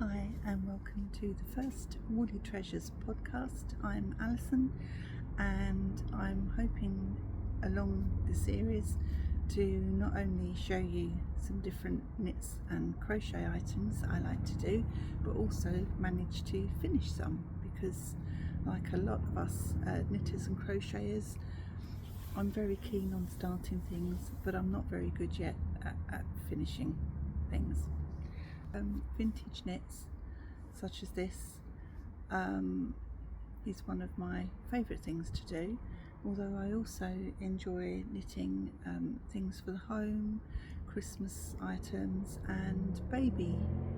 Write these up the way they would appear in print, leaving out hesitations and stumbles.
Hi and welcome to the first Woolley Treasures podcast. I'm Alison and I'm hoping along the series to not only show you some different knits and crochet items I like to do, but also manage to finish some, because like a lot of us knitters and crocheters, I'm very keen on starting things, but I'm not very good yet at finishing things. Vintage knits such as this is one of my favourite things to do, although I also enjoy knitting things for the home, Christmas items and baby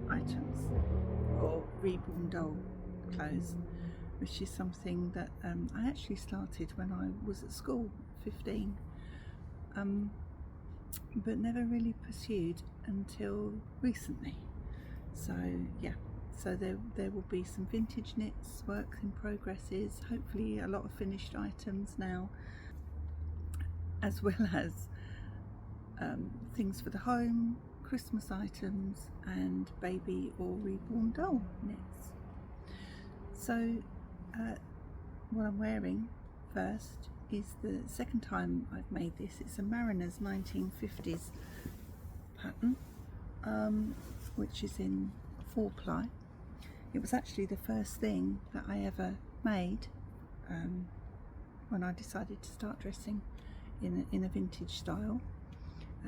items, or reborn doll clothes, which is something that I actually started when I was at school, 15, but never really pursued until recently. So yeah, so there will be some vintage knits, works in progresses, hopefully a lot of finished items now, as well as things for the home, Christmas items and baby or reborn doll knits. So what I'm wearing first is the second time I've made this. It's a Mariner's 1950s pattern, which is in 4-ply. It was actually the first thing that I ever made when I decided to start dressing in a vintage style.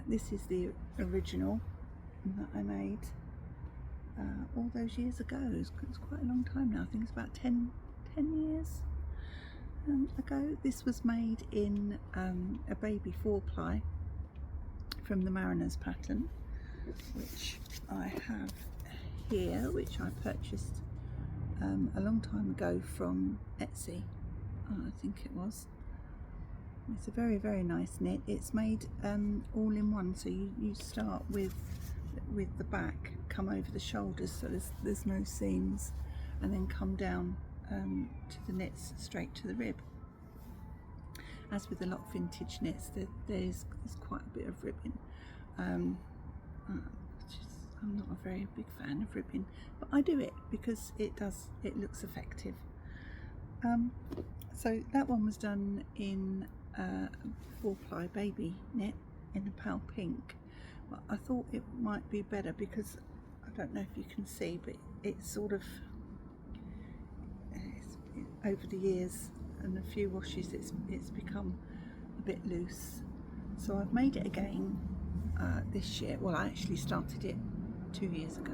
This is the original that I made all those years ago. It's quite a long time now. I think it's about 10 years ago. This was made in a baby 4-ply from the Mariner's pattern, which I have here, which I purchased a long time ago from Etsy, I think it was. It's a very, very nice knit. It's made all in one, so you start with the back, come over the shoulders, so there's no seams, and then come down to the knits straight to the rib. As with a lot of vintage knits, there's quite a bit of ribbing. I'm not a very big fan of ribbing, but I do it because it looks effective. So that one was done in 4-ply baby knit in a pale pink, but I thought it might be better because I don't know if you can see, but it's sort of over the years and a few washes it's become a bit loose. So I've made it again this year. Well, I actually started it 2 years ago,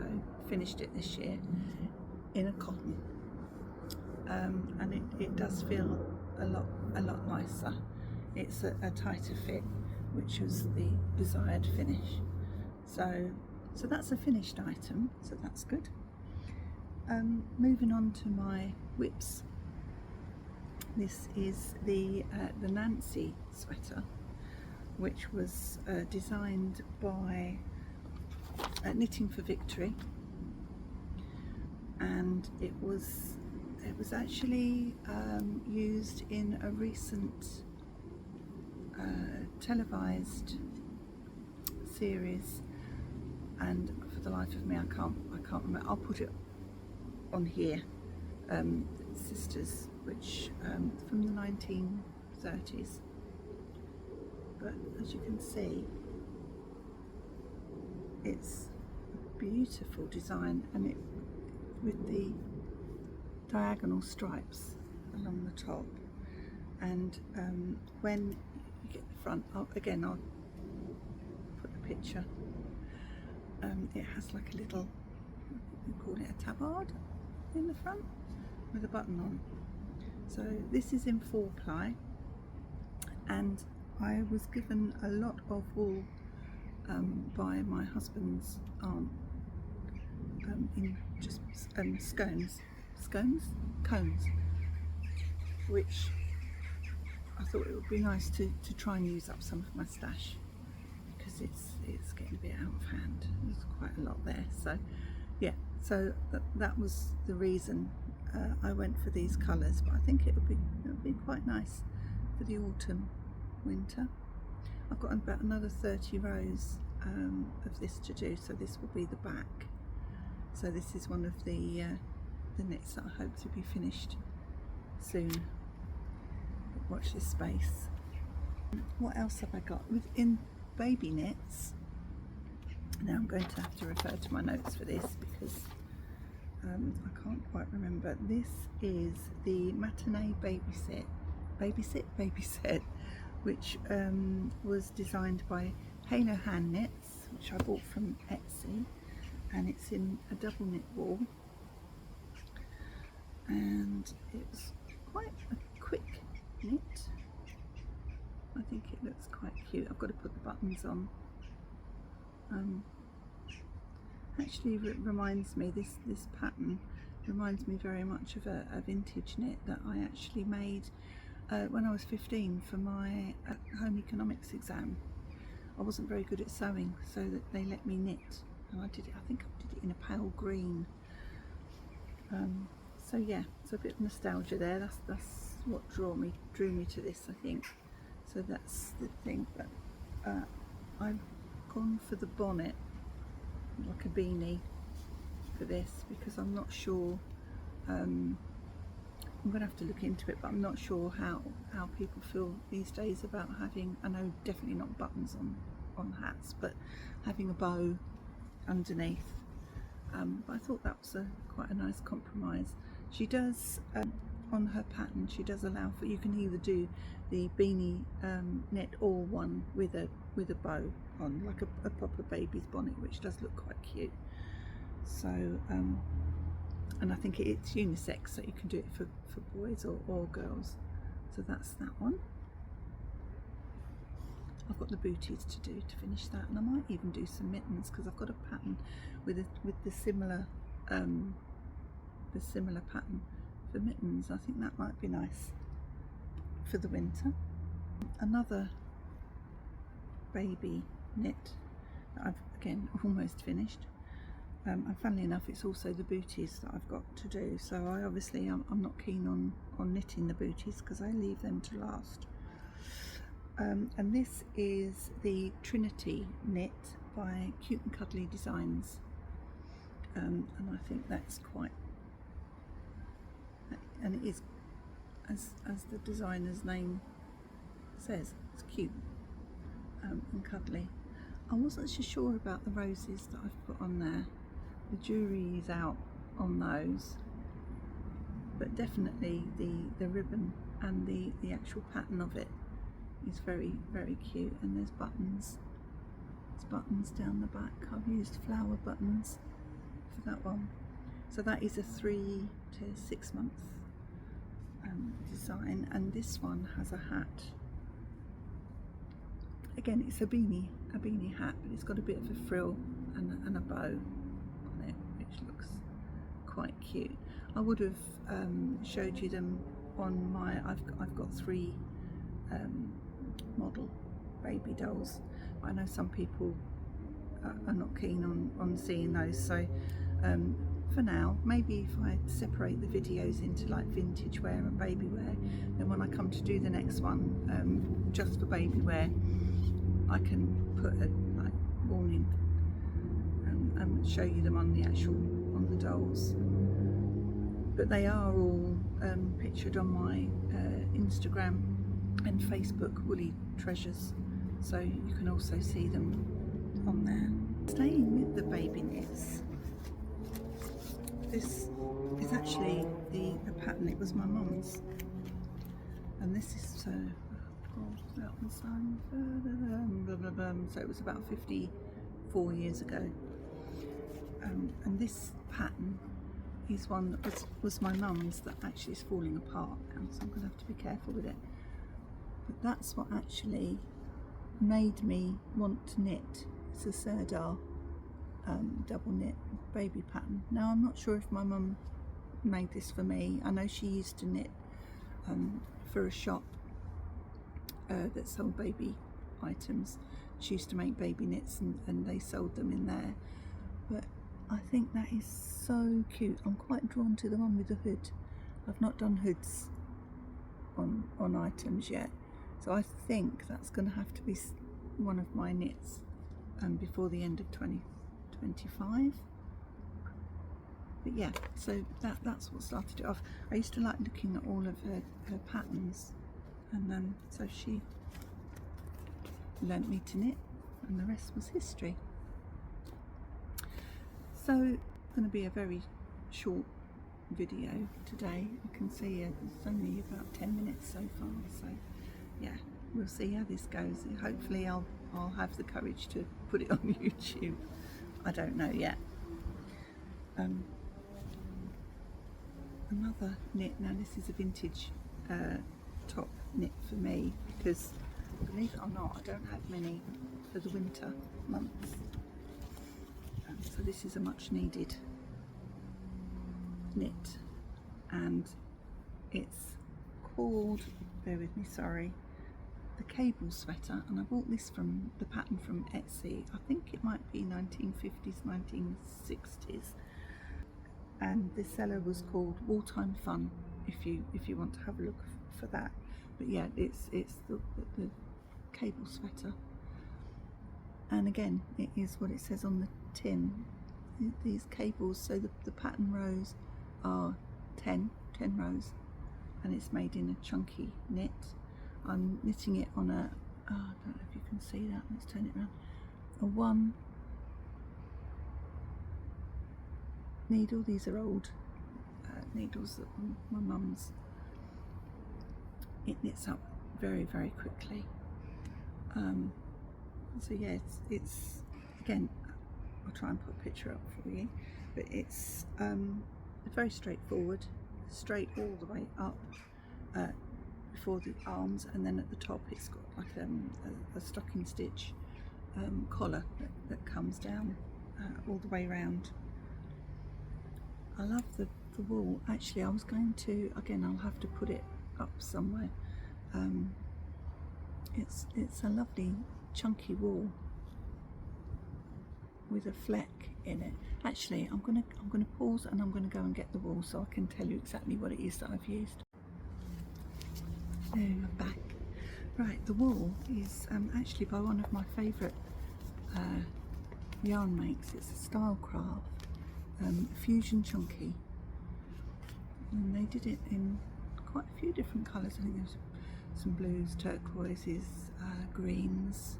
finished it this year in a cotton, and it does feel a lot nicer. It's a tighter fit, which was the desired finish. So that's a finished item, so that's good. Moving on to my whips. This is the Nancy sweater, which was designed by Knitting for Victory, and it was actually used in a recent televised series, and for the life of me I can't remember. I'll put it on here. Sisters, which from the 1930s, but as you can see, it's a beautiful design, and it with the diagonal stripes along the top, and when you get the front, I'll put the picture. It has like a little, we call it a tabard in the front with a button on. So this is in 4-ply, and I was given a lot of wool by my husband's aunt in just cones, which I thought it would be nice to try and use up some of my stash, because it's getting a bit out of hand. There's quite a lot there. So yeah, so that was the reason I went for these colours, but I think it would be quite nice for the autumn, winter. I've got about another 30 rows of this to do, so this will be the back. So this is one of the knits that I hope to be finished soon. But watch this space. What else have I got within baby knits? Now I'm going to have to refer to my notes for this because I can't quite remember. This is the Matinee baby set, which was designed by Halo Hand Knits, which I bought from Etsy, and it's in a double knit wool, and it's quite a quick knit. I think it looks quite cute. I've got to put the buttons on. Actually reminds me, this pattern reminds me very much of a vintage knit that I actually made when I was 15 for my home economics exam. I wasn't very good at sewing, so that they let me knit, and I think I did it in a pale green. So yeah, it's a bit of nostalgia there. That's what drew me to this, I think. So that's the thing. But I've gone for the bonnet, like a beanie, for this because I'm not sure. I'm going to have to look into it, but I'm not sure how people feel these days about having, I know definitely not buttons on hats, but having a bow underneath. But I thought that was quite a nice compromise. She does, on her pattern, she does allow for, you can either do the beanie knit or one with a bow on, like a proper baby's bonnet, which does look quite cute. So and I think it's unisex, so you can do it for boys or girls. So that's that one. I've got the booties to do to finish that, and I might even do some mittens because I've got a pattern with the similar pattern for mittens. I think that might be nice for the winter. Another baby knit that I've again almost finished. And funnily enough, it's also the booties that I've got to do. So I'm not keen on knitting the booties because I leave them to last. And this is the Trinity knit by Cute and Cuddly Designs, and I think that's quite, and it is, as the designer's name says, it's cute and cuddly. I wasn't so sure about the roses that I've put on there. The jury is out on those, but definitely the ribbon and the actual pattern of it is very, very cute. And there's buttons. There's buttons down the back. I've used flower buttons for that one. So that is a 3 to 6 month design, and this one has a hat. Again, it's a beanie hat, but it's got a bit of a frill and a bow on it, which looks quite cute. I would have showed you them on my, I've got 3 model baby dolls. I know some people are not keen on seeing those, so for now, maybe if I separate the videos into like vintage wear and baby wear, then when I come to do the next one just for baby wear, I can put a like warning and show you them on the dolls. But they are all pictured on my Instagram and Facebook, Woolley Treasures, so you can also see them on there. Staying with the baby knits, this is actually the pattern. It was my mum's, and this is so it was about 54 years ago, and this pattern is one that was my mum's that actually is falling apart now, so I'm going to have to be careful with it. But that's what actually made me want to knit. It's a Serdar double knit baby pattern. Now I'm not sure if my mum made this for me. I know she used to knit for a shop that sold baby items. She used to make baby knits and they sold them in there. But I think that is so cute. I'm quite drawn to the one with the hood. I've not done hoods on items yet, so I think that's going to have to be one of my knits before the end of 2025. But yeah, so that's what started it off. I used to like looking at all of her patterns, and so she learnt me to knit, and the rest was history. So it's going to be a very short video today. I can see it's only about 10 minutes so far, so yeah, we'll see how this goes. Hopefully I'll have the courage to put it on YouTube. I don't know yet. Another knit. Now this is a vintage top knit for me, because believe it or not, I don't have many for the winter months. So this is a much needed knit, and it's called, bear with me, sorry, the Cable Sweater, and I bought this from the pattern from Etsy. I think it might be 1950s, 1960s, and the seller was called Wartime Fun, if you want to have a look for that. But yeah, it's the cable sweater, and again, it is what it says on the tin. These cables, so the pattern rows are 10 rows, and it's made in a chunky knit. I'm knitting it on a, I don't know if you can see that, let's turn it around, a 1 needle. These are old needles that my mum's. It knits up very quickly. So yeah, it's again, I'll try and put a picture up for you, but it's very straightforward, straight all the way up before the arms, and then at the top it's got like a stocking stitch collar that comes down all the way around. I love the wool. Actually, I was going to, again, I'll have to put it up somewhere. It's a lovely chunky wool with a fleck in it. Actually, I'm gonna pause, and I'm gonna go and get the wool so I can tell you exactly what it is that I've used. There, I'm back. Right, the wool is actually by one of my favourite yarn makes. It's a Stylecraft Fusion Chunky, and they did it in quite a few different colours. I think there's some blues, turquoises, greens,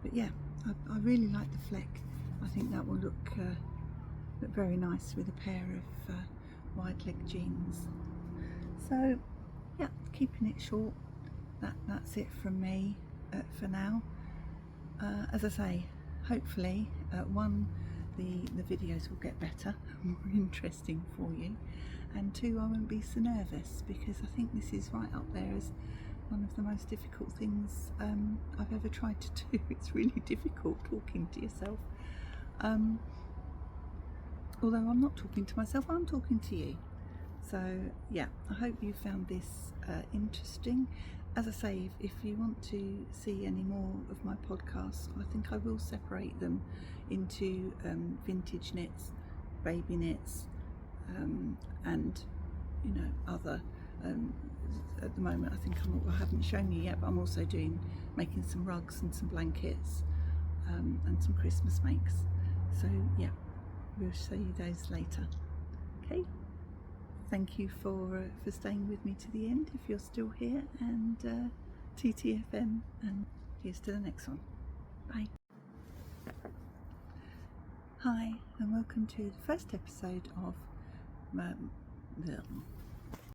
but yeah, I really like the fleck. I think that will look very nice with a pair of wide leg jeans. So yeah, keeping it short. That's it from me for now. As I say, hopefully the videos will get better, more interesting for you, and 2, I won't be so nervous, because I think this is right up there as one of the most difficult things I've ever tried to do. It's really difficult talking to yourself, although I'm not talking to myself, I'm talking to you. So yeah, I hope you found this interesting. As I say, if you want to see any more of my podcasts, I think I will separate them into vintage knits, baby knits, and other. At the moment, I think I haven't shown you yet, but I'm also making some rugs and some blankets and some Christmas makes. So yeah, we'll show you those later. Okay. Thank you for staying with me to the end, if you're still here, and TTFN, and here's to the next one. Bye. Hi, and welcome to the first episode of